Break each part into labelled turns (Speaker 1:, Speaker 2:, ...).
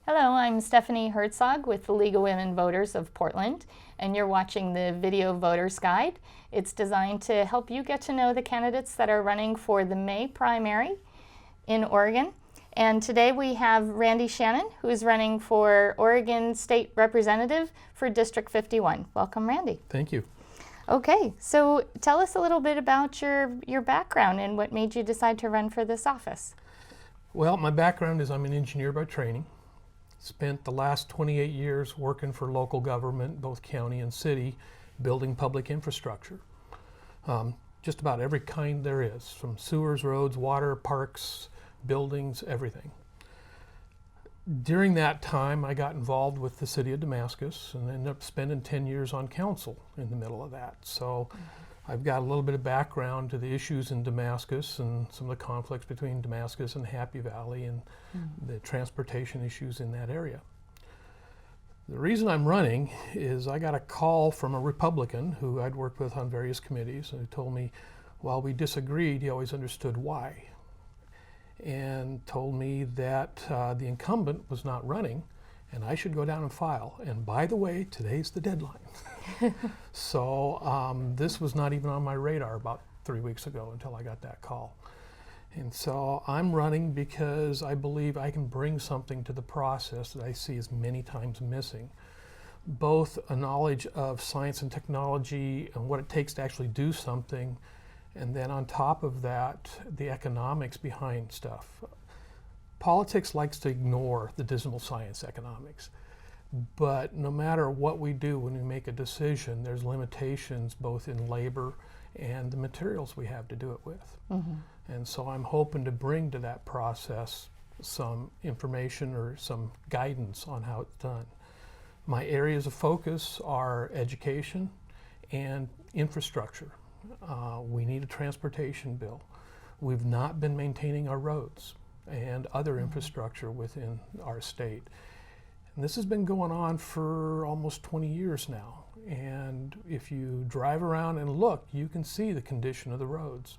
Speaker 1: Hello, I'm Stephanie Herzog with the League of Women Voters of Portland, and you're watching the Video Voters Guide. It's designed to help you get to know the candidates that are running for the May primary in Oregon. And today we have Randy Shannon, who is running for Oregon State Representative for District 51. Welcome, Randy.
Speaker 2: Thank you.
Speaker 1: Okay, so tell us a little bit about your background and what made you decide to run for this office.
Speaker 2: Well, my background is I'm an engineer by training. Spent the last 28 years working for local government, both county and city, building public infrastructure. Just about every kind there is, from sewers, roads, water, parks, buildings, everything. During that time, I got involved with the city of Damascus and ended up spending 10 years on council in the middle of that. So I've got a little bit of background to the issues in Damascus and some of the conflicts between Damascus and Happy Valley and the transportation issues in that area. The reason I'm running is I got a call from a Republican who I'd worked with on various committees, and who told me while we disagreed, he always understood why, and told me that the incumbent was not running and I should go down and file. And by the way, today's the deadline. So this was not even on my radar about 3 weeks ago until I got that call. And so I'm running because I believe I can bring something to the process that I see as many times missing. Both a knowledge of science and technology and what it takes to actually do something, and then on top of that, the economics behind stuff. Politics likes to ignore the dismal science economics, but no matter what we do when we make a decision, there's limitations both in labor and the materials we have to do it with. And so I'm hoping to bring to that process some information or some guidance on how it's done. My areas of focus are education and infrastructure. We need a transportation bill. We've not been maintaining our roads and other infrastructure within our state. And this has been going on for almost 20 years now. And if you drive around and look, you can see the condition of the roads.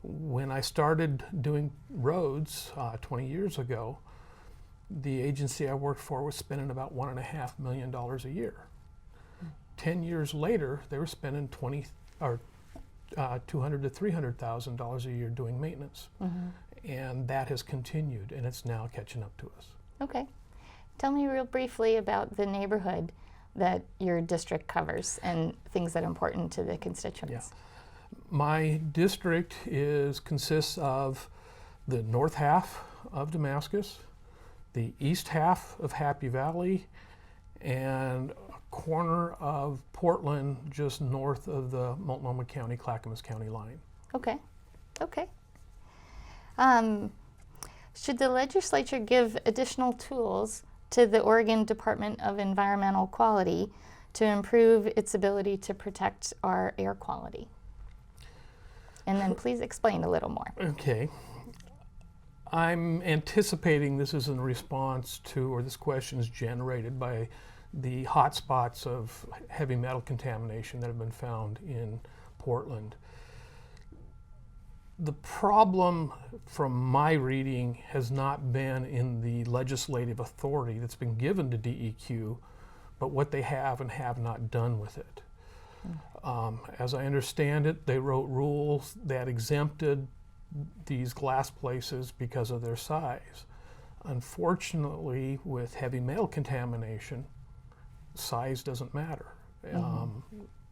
Speaker 2: When I started doing roads 20 years ago, the agency I worked for was spending about $1.5 million a year. 10 years later, they were spending $200,000 to $300,000 a year doing maintenance. And that has continued, and it's now catching up to us.
Speaker 1: Okay. Tell me real briefly about the neighborhood that your district covers and things that are important to the constituents.
Speaker 2: My district consists of the north half of Damascus, the east half of Happy Valley, and a corner of Portland just north of the Multnomah County, Clackamas County line.
Speaker 1: Okay. Okay. Should the legislature give additional tools to the Oregon Department of Environmental Quality to improve its ability to protect our air quality? And then please explain a little more.
Speaker 2: Okay. I'm anticipating this is in response to, or this question is generated by the hot spots of heavy metal contamination that have been found in Portland. The problem from my reading has not been in the legislative authority that's been given to DEQ, but what they have and have not done with it. As I understand it, they wrote rules that exempted these glass places because of their size. Unfortunately, with heavy metal contamination, size doesn't matter.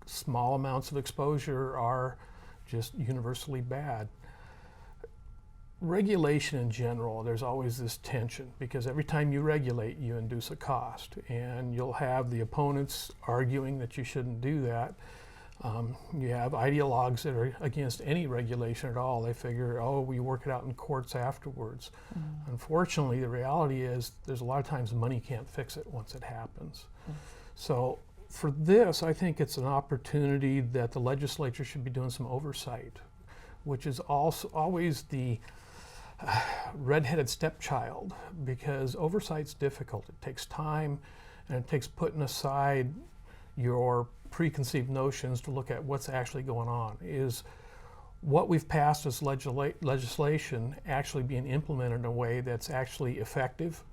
Speaker 2: Small amounts of exposure are just universally bad. Regulation in general, there's always this tension because every time you regulate, you induce a cost, and you'll have the opponents arguing that you shouldn't do that. You have ideologues that are against any regulation at all. They figure, oh, we work it out in courts afterwards. Unfortunately, the reality is there's a lot of times money can't fix it once it happens. So for this, I think it's an opportunity that the legislature should be doing some oversight, which is also always the redheaded stepchild, because oversight's difficult. It takes time, and it takes putting aside your preconceived notions to look at what's actually going on. Is what we've passed as legislation actually being implemented in a way that's actually effective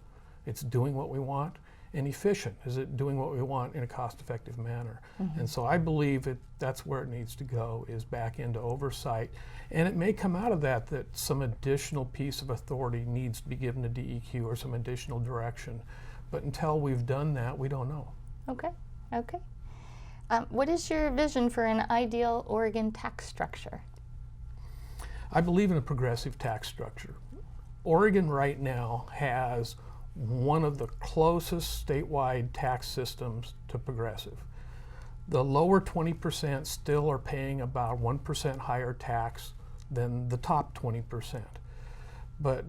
Speaker 2: it's doing what we want, and efficient. Is it doing what we want in a cost-effective manner? And so I believe that's where it needs to go, is back into oversight. And it may come out of that some additional piece of authority needs to be given to DEQ or some additional direction. But until we've done that, we don't know.
Speaker 1: Okay, okay. What is your vision for an ideal Oregon tax structure?
Speaker 2: I believe in a progressive tax structure. Oregon right now has one of the closest statewide tax systems to progressive. The lower 20% still are paying about 1% higher tax than the top 20%. But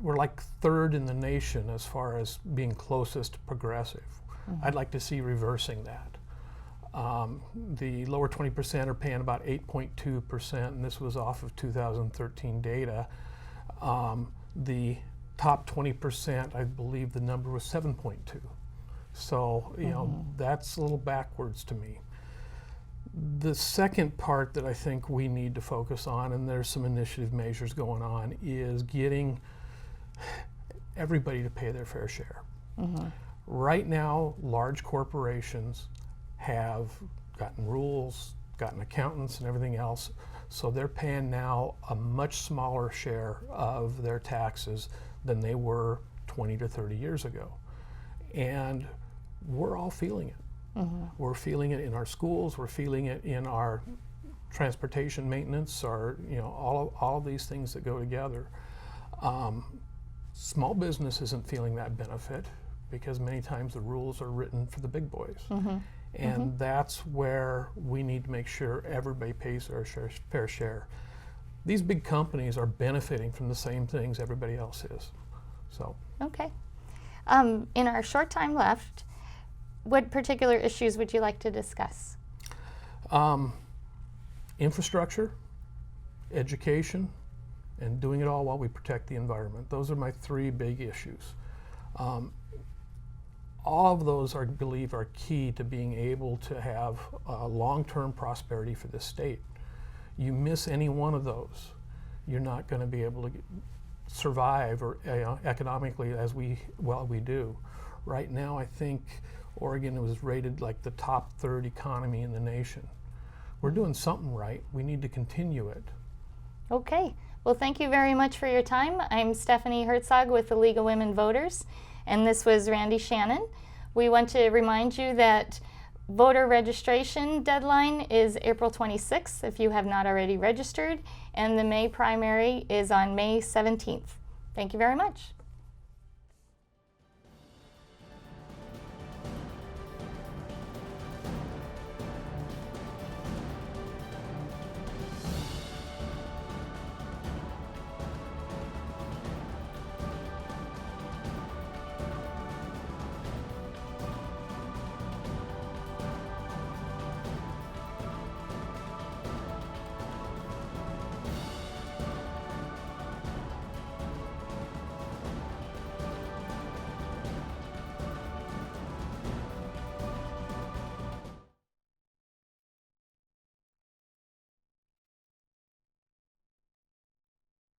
Speaker 2: we're like third in the nation as far as being closest to progressive. I'd like to see reversing that. The lower 20% are paying about 8.2%, and this was off of 2013 data. The top 20%, I believe the number was 7.2. So, you know, that's a little backwards to me. The second part that I think we need to focus on, and there's some initiative measures going on, is getting everybody to pay their fair share. Right now, large corporations have gotten rules, gotten accountants and everything else, so they're paying now a much smaller share of their taxes than they were 20 to 30 years ago. And we're all feeling it. We're feeling it in our schools, we're feeling it in our transportation maintenance, or all of these things that go together. Small business isn't feeling that benefit because many times the rules are written for the big boys. And that's where we need to make sure everybody pays their fair share. These big companies are benefiting from the same things everybody else is. So.
Speaker 1: Okay. In our short time left, what particular issues would you like to discuss?
Speaker 2: Infrastructure, education, and doing it all while we protect the environment. Those are my three big issues. All of those, I believe, are key to being able to have long-term prosperity for this state. You miss any one of those, you're not going to be able to survive or economically as we do. Right now, I think Oregon was rated like the top third economy in the nation. We're doing something right. We need to continue it.
Speaker 1: Okay. Well, thank you very much for your time. I'm Stephanie Herzog with the League of Women Voters, and this was Randy Shannon. We want to remind you that voter registration deadline is April 26th if you have not already registered, and the May primary is on May 17th. Thank you very much.